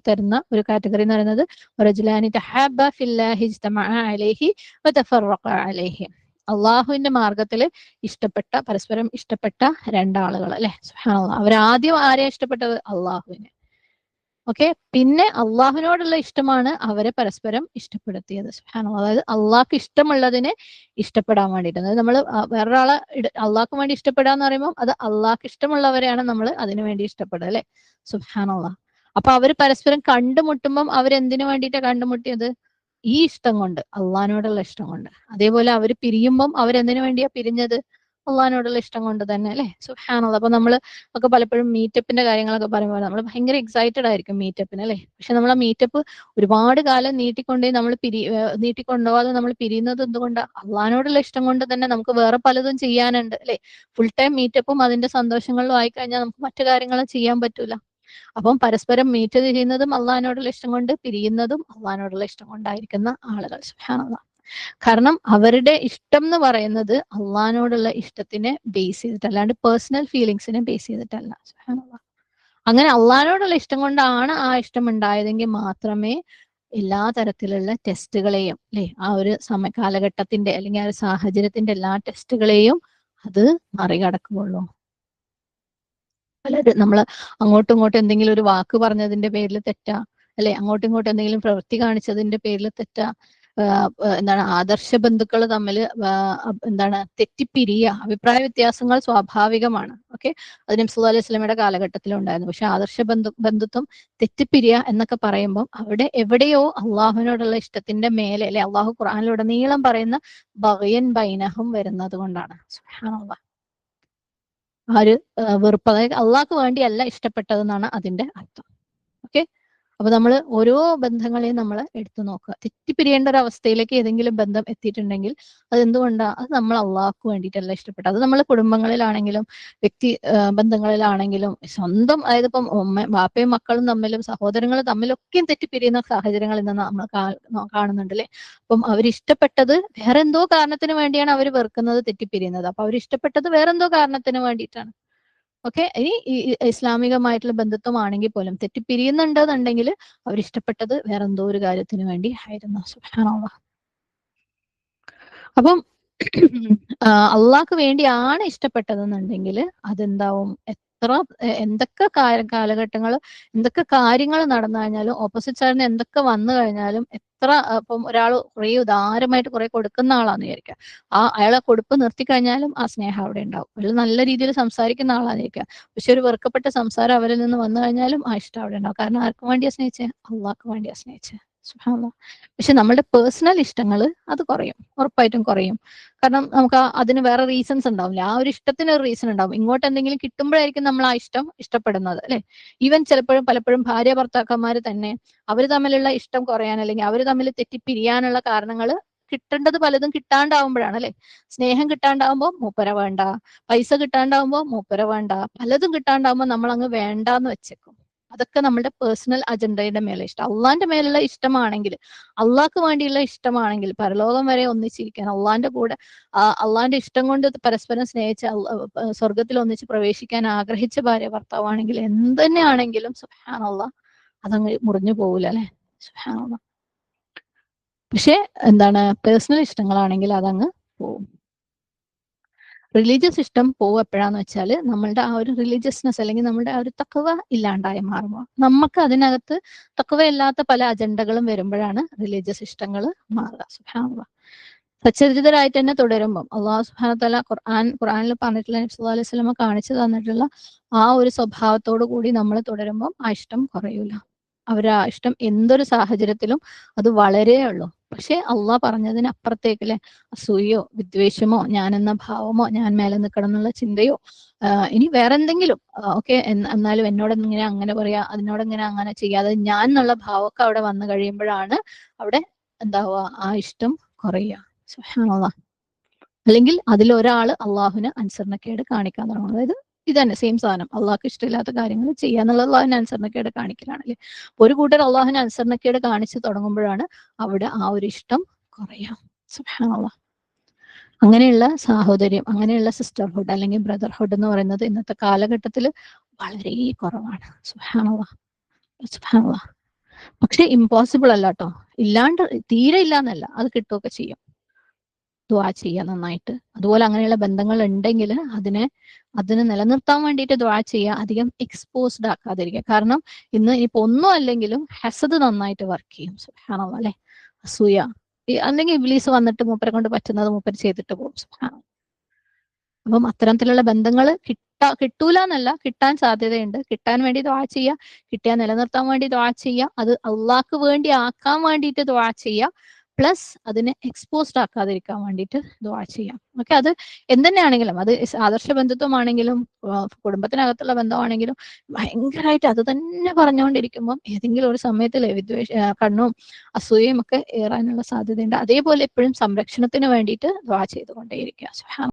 തരുന്ന ഒരു കാറ്റഗറി എന്ന് പറയുന്നത് റജുലാനി തഹബ്ബ ഫില്ലാഹി ഇജ്തമഅ അലൈഹി വതഫറഖ അലൈഹി. അള്ളാഹുവിന്റെ മാർഗത്തിൽ പരസ്പരം ഇഷ്ടപ്പെട്ട രണ്ടാളുകൾ അല്ലെ. സുബ്ഹാനല്ലാഹ്. അവരാദ്യം ആരെയാ ഇഷ്ടപ്പെട്ടത്? അള്ളാഹുവിനെ. ഓക്കെ, പിന്നെ അള്ളാഹുവിനോടുള്ള ഇഷ്ടമാണ് അവരെ പരസ്പരം ഇഷ്ടപ്പെടുത്തിയത്. സുബ്ഹാനല്ലാഹ്. അതായത് അള്ളാഹ്ക്ക് ഇഷ്ടമുള്ളതിനെ ഇഷ്ടപ്പെടാൻ വേണ്ടിയിട്ട്. അതായത് നമ്മൾ വേറൊരാളെ അള്ളാഹ്ക്ക് വേണ്ടി ഇഷ്ടപ്പെടുക എന്ന് പറയുമ്പോൾ അത് അള്ളാഹ്ക്ക് ഇഷ്ടമുള്ളവരെയാണ് നമ്മൾ അതിനു വേണ്ടി ഇഷ്ടപ്പെടുക അല്ലെ. സുബ്ഹാനല്ലാഹ്. അപ്പൊ അവർ പരസ്പരം കണ്ടുമുട്ടുമ്പം അവരെന്തിനു വേണ്ടിയിട്ടാണ് കണ്ടുമുട്ടിയത്? ഈ ഇഷ്ടം കൊണ്ട്, അള്ളാഹിനോടുള്ള ഇഷ്ടം കൊണ്ട്. അതേപോലെ അവർ പിരിയുമ്പം അവരെന്തിനു വേണ്ടിയാ പിരിഞ്ഞത്? അള്ളാഹിനോടുള്ള ഇഷ്ടം കൊണ്ട് തന്നെ അല്ലെ. സുബ്ഹാനല്ലാഹ്. അപ്പൊ നമ്മൾ ഒക്കെ പലപ്പോഴും മീറ്റപ്പിന്റെ കാര്യങ്ങളൊക്കെ പറയുമ്പോൾ നമ്മൾ ഭയങ്കര എക്സൈറ്റഡ് ആയിരിക്കും മീറ്റപ്പിന് അല്ലെ. പക്ഷെ നമ്മൾ ആ മീറ്റപ്പ് ഒരുപാട് കാലം നീട്ടിക്കൊണ്ടുപോകാതെ നമ്മൾ പിരിയുന്നത് എന്തുകൊണ്ടാണ്? അള്ളാഹിനോടുള്ള ഇഷ്ടം കൊണ്ട് തന്നെ. നമുക്ക് വേറെ പലതും ചെയ്യാനുണ്ട് അല്ലെ. ഫുൾ ടൈം മീറ്റപ്പും അതിന്റെ സന്തോഷങ്ങളിലും ആയിക്കഴിഞ്ഞാൽ നമുക്ക് മറ്റു കാര്യങ്ങളും ചെയ്യാൻ പറ്റൂല. അപ്പം പരസ്പരം മീറ്റ് ചെയ്യുന്നതും അള്ളാഹിനോടുള്ള ഇഷ്ടം കൊണ്ട്, പിരിയുന്നതും അള്ളാഹിനോടുള്ള ഇഷ്ടം കൊണ്ടായിരിക്കുന്ന ആളുകൾ. സുബ്ഹാനല്ലാഹ്. കാരണം അവരുടെ ഇഷ്ടം എന്ന് പറയുന്നത് അള്ളാഹിനോടുള്ള ഇഷ്ടത്തിനെ ബേസ് ചെയ്തിട്ട്, അല്ലാണ്ട് പേഴ്സണൽ ഫീലിങ്സിനെ ബേസ് ചെയ്തിട്ടല്ല. സുബ്ഹാനല്ലാഹ്. അങ്ങനെ അള്ളാഹിനോടുള്ള ഇഷ്ടം കൊണ്ടാണ് ആ ഇഷ്ടം ഉണ്ടായതെങ്കിൽ മാത്രമേ എല്ലാ തരത്തിലുള്ള ടെസ്റ്റുകളെയും അല്ലെ, ആ ഒരു കാലഘട്ടത്തിന്റെ അല്ലെങ്കിൽ ആ ഒരു സാഹചര്യത്തിന്റെ എല്ലാ ടെസ്റ്റുകളെയും അത് മറികടക്കുകയുള്ളൂ. പലരും നമ്മൾ അങ്ങോട്ടും ഇങ്ങോട്ടും എന്തെങ്കിലും ഒരു വാക്ക് പറഞ്ഞതിന്റെ പേരിൽ തെറ്റാ അല്ലെ, അങ്ങോട്ടും ഇങ്ങോട്ടും എന്തെങ്കിലും പ്രവൃത്തി കാണിച്ചതിന്റെ പേരിൽ തെറ്റാ, എന്താണ് ആദർശ ബന്ധുക്കൾ തമ്മിൽ തെറ്റിപ്പിരിയ, അഭിപ്രായ വ്യത്യാസങ്ങൾ സ്വാഭാവികമാണ്. ഓക്കെ, അത് നബി സല്ലല്ലാഹു അലൈഹി വസല്ലമയുടെ കാലഘട്ടത്തിലുണ്ടായിരുന്നു. പക്ഷെ ആദർശ ബന്ധുത്വം തെറ്റിപ്പിരിയ എന്നൊക്കെ പറയുമ്പോൾ അവിടെ എവിടെയോ അള്ളാഹുവിനോടുള്ള ഇഷ്ടത്തിന്റെ മേലെ അല്ലെ, അള്ളാഹു ഖുർആനിലുടനീളം പറയുന്ന ബഗയൻ ബൈനഹും വരുന്നത് കൊണ്ടാണ്. സുബ്ഹാനല്ലാഹ്. ആ ഒരു വെറുപ്പ്, അതായത് അള്ളാഹ്ക്ക് വേണ്ടിയല്ല ഇഷ്ടപ്പെട്ടതെന്നാണ് അതിന്റെ അർത്ഥം. ഓക്കെ, അപ്പൊ നമ്മൾ ഓരോ ബന്ധങ്ങളെയും നമ്മൾ എടുത്തു നോക്കുക. തെറ്റിപ്പിരിയേണ്ട ഒരു അവസ്ഥയിലേക്ക് ഏതെങ്കിലും ബന്ധം എത്തിയിട്ടുണ്ടെങ്കിൽ അത് എന്തുകൊണ്ടാണ്? അത് നമ്മൾ അള്ളാഹ്ക്ക് വേണ്ടിയിട്ടല്ല ഇഷ്ടപ്പെട്ടത്. അത് നമ്മൾ കുടുംബങ്ങളിലാണെങ്കിലും വ്യക്തി ബന്ധങ്ങളിലാണെങ്കിലും സ്വന്തം, അതായത് ഇപ്പം ബാപ്പയും മക്കളും തമ്മിലും സഹോദരങ്ങളും തമ്മിലൊക്കെയും തെറ്റിപ്പിരിയുന്ന സാഹചര്യങ്ങളിൽ നിന്ന് നമ്മൾ കാണുന്നുണ്ട് അല്ലെ. അപ്പം അവരിഷ്ടപ്പെട്ടത് വേറെ എന്തോ കാരണത്തിന് വേണ്ടിയാണ് അവർ വെറുക്കുന്നത്, തെറ്റിപ്പിരിയുന്നത്. അപ്പൊ അവരിഷ്ടപ്പെട്ടത് വേറെന്തോ കാരണത്തിന് വേണ്ടിയിട്ടാണ്. ഓക്കെ, ഇനി ഇസ്ലാമികമായിട്ടുള്ള ബന്ധുത്വമാണെങ്കിൽ പോലും തെറ്റിപ്പിരിയുന്നുണ്ടെന്നുണ്ടെങ്കിൽ അവരിഷ്ടപ്പെട്ടത് വേറെന്തോ ഒരു കാര്യത്തിന് വേണ്ടി ആയിരുന്നു. സുബ്ഹാനല്ലാഹ്. അപ്പം അള്ളാഹ്ക്ക് വേണ്ടിയാണ് ഇഷ്ടപ്പെട്ടതെന്നുണ്ടെങ്കിൽ അതെന്താവും? എന്തൊക്കെ കാലഘട്ടങ്ങൾ, എന്തൊക്കെ കാര്യങ്ങൾ നടന്നു കഴിഞ്ഞാലും, ഓപ്പോസിറ്റ് സൈഡിന് എന്തൊക്കെ വന്നു കഴിഞ്ഞാലും, ഇപ്പം ഒരാൾ കുറേ ഉദാരമായിട്ട് കുറെ കൊടുക്കുന്ന ആളാന്ന് വിചാരിക്കുക, അയാളെ കൊടുപ്പ് നിർത്തിക്കഴിഞ്ഞാലും ആ സ്നേഹം അവിടെ ഉണ്ടാവും. അയാൾ നല്ല രീതിയിൽ സംസാരിക്കുന്ന ആളാന്ന് വിചാരിക്കുക, പക്ഷെ ഒരു വെറുക്കപ്പെട്ട സംസാരം അവരിൽ നിന്ന് വന്നു കഴിഞ്ഞാലും ആ ഇഷ്ടം അവിടെ ഉണ്ടാവും. കാരണം ആർക്ക് വേണ്ടിയാ സ്നേഹിച്ചേ? അള്ളാഹ്ക്ക് വേണ്ടിയാ സ്നേഹിച്ചേ. സുബ്ഹാനല്ലാഹ്. പക്ഷെ നമ്മുടെ പേഴ്സണൽ ഇഷ്ടങ്ങൾ അത് കുറയും, ഉറപ്പായിട്ടും കുറയും. കാരണം നമുക്ക് അതിന് വേറെ റീസൺസ് ഉണ്ടാവില്ല. ആ ഒരു ഇഷ്ടത്തിന് ഒരു റീസൺ ഉണ്ടാവും. ഇങ്ങോട്ട് എന്തെങ്കിലും കിട്ടുമ്പോഴായിരിക്കും നമ്മൾ ആ ഇഷ്ടം ഇഷ്ടപ്പെടുന്നത് അല്ലെ. ഈവൻ പലപ്പോഴും ഭാര്യ ഭർത്താക്കന്മാർ തന്നെ അവർ തമ്മിലുള്ള ഇഷ്ടം കുറയാൻ, അല്ലെങ്കിൽ അവർ തമ്മിൽ തെറ്റിപ്പിരിയാനുള്ള കാരണങ്ങൾ കിട്ടേണ്ടത് പലതും കിട്ടാണ്ടാവുമ്പോഴാണ് അല്ലെ. സ്നേഹം കിട്ടാണ്ടാവുമ്പോൾ മൂപ്പര വേണ്ട, പൈസ കിട്ടാണ്ടാവുമ്പോൾ മൂപ്പര വേണ്ട, പലതും കിട്ടാണ്ടാവുമ്പോൾ നമ്മൾ അങ്ങ് വേണ്ടാന്ന് വെച്ചേക്കും. അതൊക്കെ നമ്മുടെ പേഴ്സണൽ അജണ്ടയുടെ മേലെ ഇഷ്ടം. അള്ളാന്റെ മേലുള്ള ഇഷ്ടമാണെങ്കിൽ, അള്ളാഹ്ക്ക് വേണ്ടിയുള്ള ഇഷ്ടമാണെങ്കിൽ, പരലോകം വരെ ഒന്നിച്ചിരിക്കാൻ അള്ളാന്റെ കൂടെ, അള്ളാന്റെ ഇഷ്ടം കൊണ്ട് പരസ്പരം സ്നേഹിച്ച് സ്വർഗത്തിൽ ഒന്നിച്ച് പ്രവേശിക്കാൻ ആഗ്രഹിച്ച ഭാര്യ ഭർത്താവാണെങ്കിൽ എന്ത് തന്നെയാണെങ്കിലും സുബ്ഹാനല്ലാഹ് അതങ്ങ് മുറിഞ്ഞു പോകൂല അല്ലെ. സുബ്ഹാനല്ലാഹ്. പക്ഷെ പേഴ്സണൽ ഇഷ്ടങ്ങളാണെങ്കിൽ അതങ്ങ് പോവും. റിലീജിയസ് ഇഷ്ടം പോവും എപ്പോഴാന്ന് വെച്ചാൽ നമ്മളുടെ ആ ഒരു റിലീജിയസ്നെസ്, അല്ലെങ്കിൽ നമ്മുടെ ആ ഒരു തഖ്വ ഇല്ലാണ്ടായി മാറുമ്പോൾ, നമുക്ക് അതിനകത്ത് തഖ്വ ഇല്ലാത്ത പല അജണ്ടകളും വരുമ്പോഴാണ് റിലീജിയസ് ഇഷ്ടങ്ങൾ മാറുക. സുബ്ഹാനല്ലാഹ്. സച്ചരിതരായിട്ട് തന്നെ തുടരുമ്പം അള്ളാഹു സുബ്ഹാനഹു വ തആല ഖുർആനിൽ പറഞ്ഞിട്ടുള്ള, നബി സല്ലല്ലാഹു അലൈഹി വസല്ലമ കാണിച്ചു തന്നിട്ടുള്ള ആ ഒരു സ്വഭാവത്തോടു കൂടി നമ്മൾ തുടരുമ്പം ആ ഇഷ്ടം കുറയൂല. ആ ഇഷ്ടം എന്തൊരു സാഹചര്യത്തിലും അത് വളരേ ഉള്ളൂ. പക്ഷെ അള്ളാഹ് പറഞ്ഞതിന് അപ്പുറത്തേക്കല്ലേ, അസൂയോ വിദ്വേഷമോ ഞാനെന്ന ഭാവമോ ഞാൻ മേലെ നിൽക്കണം എന്നുള്ള ചിന്തയോ ഇനി വേറെ എന്തെങ്കിലും ഓക്കെ, എന്നാലും എന്നോട് ഇങ്ങനെ അങ്ങനെ പറയാ, അതിനോട് ഇങ്ങനെ അങ്ങനെ ചെയ്യാതെ ഞാൻ എന്നുള്ള ഭാവമൊക്കെ അവിടെ വന്നു കഴിയുമ്പോഴാണ് അവിടെ എന്താവുക? ആ ഇഷ്ടം കുറയുക. സുബ്ഹാനല്ലാഹ്. അല്ലെങ്കിൽ അതിലൊരാൾ അള്ളാഹുവിന് അനുസരണക്കേട് കാണിക്കാൻ തുടങ്ങും. അതായത് ഇത് തന്നെ സെയിം സാധനം, അള്ളാഹ്ക്ക് ഇഷ്ടമില്ലാത്ത കാര്യങ്ങൾ ചെയ്യുക എന്നുള്ളത് അള്ളാഹുവിന് അനുസരണക്കേട് കാണിക്കലാണല്ലേ. ഒരു കൂട്ടർ അള്ളാഹുവിന് അനുസരണക്കേട് കാണിച്ചു തുടങ്ങുമ്പോഴാണ് അവിടെ ആ ഒരു ഇഷ്ടം കുറയുക. സുബ്ഹാനല്ലാഹ്. അങ്ങനെയുള്ള സാഹോദര്യം, അങ്ങനെയുള്ള സിസ്റ്റർഹുഡ് അല്ലെങ്കിൽ ബ്രദർഹുഡ് എന്ന് പറയുന്നത് ഇന്നത്തെ കാലഘട്ടത്തിൽ വളരെ കുറവാണ്. സുബ്ഹാനല്ലാഹ്. സുബ്ഹാനല്ലാഹ്. പക്ഷെ ഇമ്പോസിബിൾ അല്ല കേട്ടോ. ഇല്ലാണ്ട് തീരെ ഇല്ല എന്നല്ല, അത് കിട്ടുകയൊക്കെ ചെയ്യും. ദുആ ചെയ്യുക നന്നായിട്ട്. അതുപോലെ അങ്ങനെയുള്ള ബന്ധങ്ങൾ ഉണ്ടെങ്കിൽ അതിനെ നിലനിർത്താൻ വേണ്ടിയിട്ട് ദുആ ചെയ്യുക. അധികം എക്സ്പോസ്ഡ് ആക്കാതിരിക്കുക. കാരണം ഇന്ന് ഇനിയിപ്പോ ഒന്നും അല്ലെങ്കിലും ഹസദ് നന്നായിട്ട് വർക്ക് ചെയ്യും. സുബ്ഹാനല്ലാഹ് അല്ലെ? അസൂയ. അല്ലെങ്കിൽ ഇബ്ലീസ് വന്നിട്ട് മൂപ്പരെ കൊണ്ട് പറ്റുന്നത് മൂപ്പര് ചെയ്തിട്ട് പോകും. സുബ്ഹാനല്ലാഹ്. അപ്പം അത്തരത്തിലുള്ള ബന്ധങ്ങൾ കിട്ടൂല എന്നല്ല, കിട്ടാൻ സാധ്യതയുണ്ട്. കിട്ടാൻ വേണ്ടി ദുആ ചെയ്യുക. കിട്ടിയാൽ നിലനിർത്താൻ വേണ്ടി ദുആ ചെയ്യുക. അത് അള്ളാഹ്ക്ക് വേണ്ടി ആക്കാൻ വേണ്ടിയിട്ട് ദുആ ചെയ്യുക. പ്ലസ് അതിനെ എക്സ്പോസ്ഡ് ആക്കാതിരിക്കാൻ വേണ്ടിയിട്ട് ദുആ ചെയ്യാം. ഓക്കെ, അത് എന്തുതന്നെയാണെങ്കിലും, അത് ആദർശ ബന്ധുത്വമാണെങ്കിലും കുടുംബത്തിനകത്തുള്ള ബന്ധമാണെങ്കിലും ഭയങ്കരമായിട്ട് അത് തന്നെ പറഞ്ഞുകൊണ്ടിരിക്കുമ്പോൾ ഏതെങ്കിലും ഒരു സമയത്ത് കണ്ണും അസൂയയും ഒക്കെ ഏറാനുള്ള സാധ്യതയുണ്ട്. അതേപോലെ എപ്പോഴും സംരക്ഷണത്തിന് വേണ്ടിയിട്ട് ദുആ ചെയ്തുകൊണ്ടേയിരിക്കുക. സുബ്ഹാനല്ലാഹ്.